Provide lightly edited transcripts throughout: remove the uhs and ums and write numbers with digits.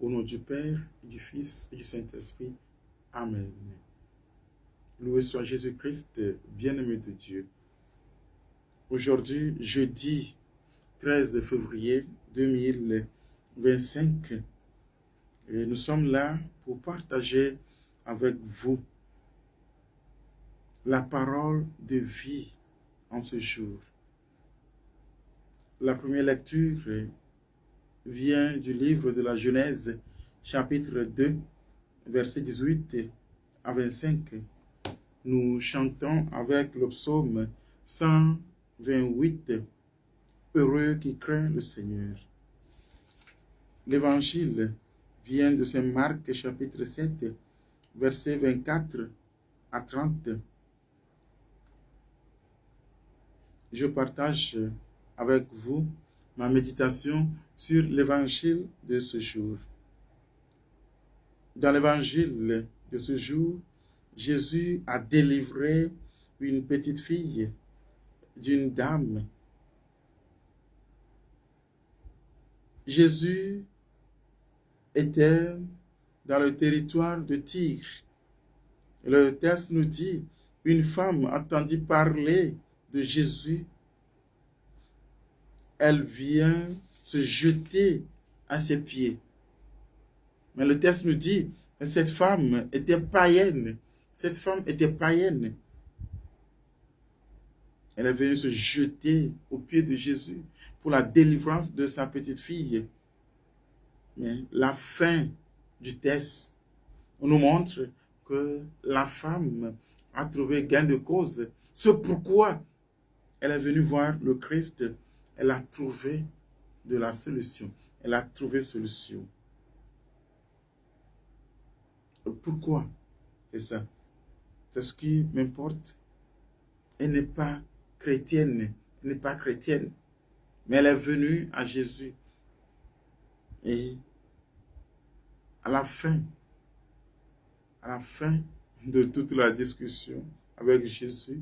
Au nom du Père, du Fils et du Saint-Esprit. Amen. Loué soit Jésus-Christ, bien-aimé de Dieu. Aujourd'hui, jeudi 13 février 2025, et nous sommes là pour partager avec vous la parole de vie en ce jour. La première lecture vient du livre de la Genèse, chapitre 2, versets 18 à 25. Nous chantons avec le psaume 128, « Heureux qui craint le Seigneur ». L'évangile vient de Saint Marc, chapitre 7, versets 24 à 30. Je partage avec vous ma méditation sur l'évangile de ce jour. Dans l'évangile de ce jour, Jésus a délivré une petite fille d'une dame. Jésus était dans le territoire de Tyr. Le texte nous dit, une femme entendit parler de Jésus. Elle vient se jeter à ses pieds. Mais le texte nous dit que cette femme était païenne. Cette femme était païenne. Elle est venue se jeter aux pieds de Jésus pour la délivrance de sa petite fille. Mais la fin du texte nous montre que la femme a trouvé gain de cause. C'est pourquoi elle est venue voir le Christ. Elle a trouvé de la solution. Elle a trouvé solution. Pourquoi? C'est ça. C'est ce qui m'importe. Elle n'est pas chrétienne. Elle n'est pas chrétienne. Mais elle est venue à Jésus. Et à la fin de toute la discussion avec Jésus,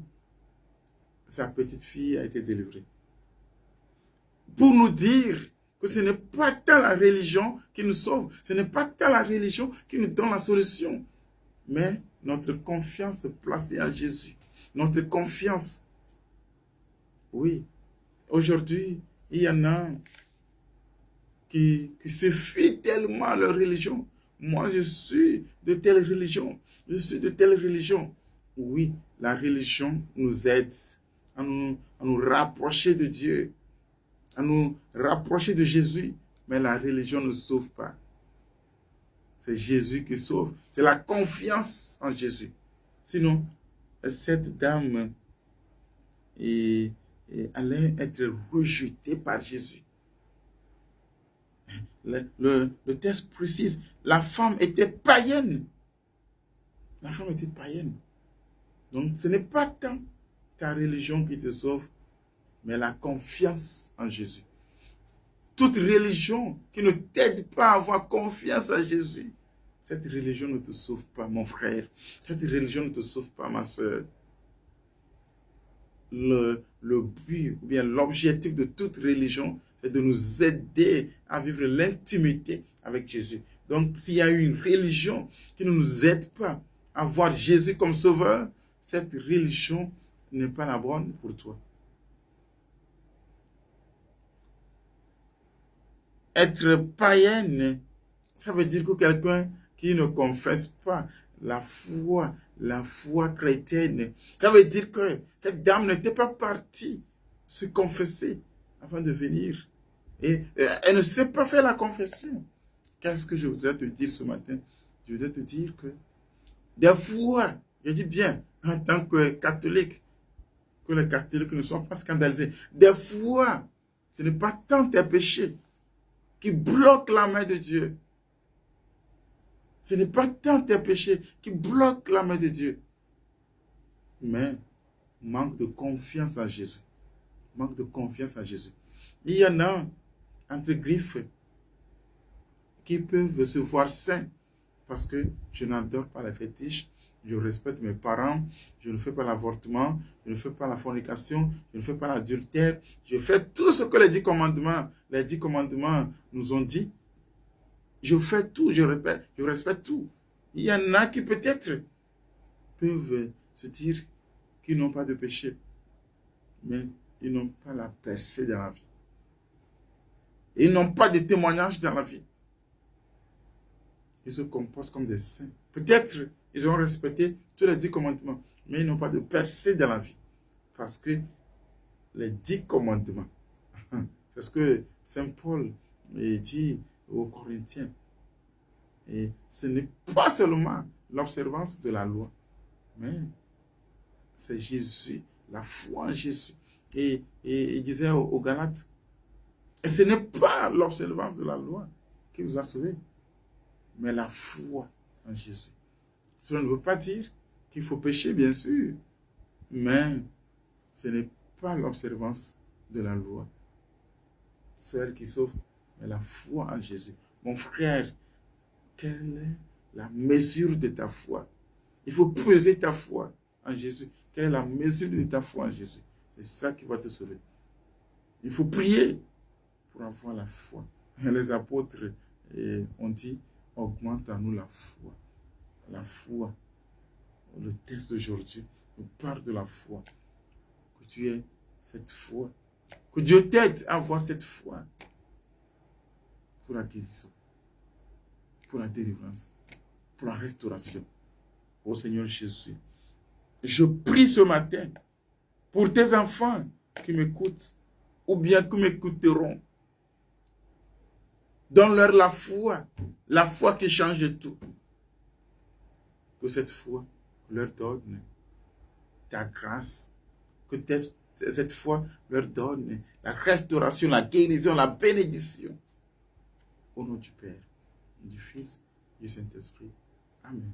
sa petite fille a été délivrée. Pour nous dire que ce n'est pas tant la religion qui nous sauve, ce n'est pas tant la religion qui nous donne la solution, mais notre confiance placée en Jésus, notre confiance. Oui, aujourd'hui, il y en a qui se fient tellement à leur religion. Moi, je suis de telle religion, je suis de telle religion. Oui, la religion nous aide à nous rapprocher de Dieu, à nous rapprocher de Jésus, mais la religion ne sauve pas. C'est Jésus qui sauve. C'est la confiance en Jésus. Sinon, cette dame allait être rejetée par Jésus. Le texte précise, la femme était païenne. La femme était païenne. Donc, ce n'est pas tant ta religion qui te sauve, mais la confiance en Jésus. Toute religion qui ne t'aide pas à avoir confiance en Jésus, cette religion ne te sauve pas, mon frère. Cette religion ne te sauve pas, ma soeur. Le but, ou bien l'objectif de toute religion, c'est de nous aider à vivre l'intimité avec Jésus. Donc, s'il y a une religion qui ne nous aide pas à voir Jésus comme sauveur, cette religion n'est pas la bonne pour toi. Être païenne, ça veut dire que quelqu'un qui ne confesse pas la foi chrétienne, ça veut dire que cette dame n'était pas partie se confesser avant de venir. Et elle ne sait pas faire la confession. Qu'est-ce que je voudrais te dire ce matin? Je voudrais te dire que des fois, je dis bien, en tant que catholique, que les catholiques ne sont pas scandalisés. Des fois, ce n'est pas tant tes péchés qui bloquent la main de Dieu. Ce n'est pas tant tes péchés qui bloquent la main de Dieu, mais manque de confiance en Jésus. Manque de confiance en Jésus. Il y en a entre griffes qui peuvent se voir saints parce que je n'adore pas les fétiches, je respecte mes parents, je ne fais pas l'avortement, je ne fais pas la fornication, je ne fais pas l'adultère, je fais tout ce que les 10 commandements nous ont dit. Je fais tout, je répète, je respecte tout. Il y en a qui peut-être peuvent se dire qu'ils n'ont pas de péché, mais ils n'ont pas la percée dans la vie. Ils n'ont pas de témoignage dans la vie. Ils se comportent comme des saints. Peut-être ils ont respecté tous les 10 commandements, mais ils n'ont pas de percée dans la vie. Parce que les 10 commandements, c'est ce que Saint Paul dit aux Corinthiens. Et ce n'est pas seulement l'observance de la loi, mais c'est Jésus, la foi en Jésus. Et il disait aux Galates, et ce n'est pas l'observance de la loi qui vous a sauvé, mais la foi en Jésus. Cela ne veut pas dire qu'il faut pécher, bien sûr, mais ce n'est pas l'observance de la loi, celle qui sauve, mais la foi en Jésus. Mon frère, quelle est la mesure de ta foi? Il faut peser ta foi en Jésus. Quelle est la mesure de ta foi en Jésus? C'est ça qui va te sauver. Il faut prier pour avoir la foi. Les apôtres ont dit, augmente en nous la foi. La foi. Le texte d'aujourd'hui nous parle de la foi. Que tu aies cette foi. Que Dieu t'aide à avoir cette foi pour la guérison, pour la délivrance, pour la restauration. Ô Seigneur Jésus, je prie ce matin pour tes enfants qui m'écoutent ou bien qui m'écouteront. Donne-leur la foi qui change tout. Que cette foi leur donne ta grâce, que cette foi leur donne la restauration, la guérison, la bénédiction. Au nom du Père, du Fils, du Saint-Esprit. Amen.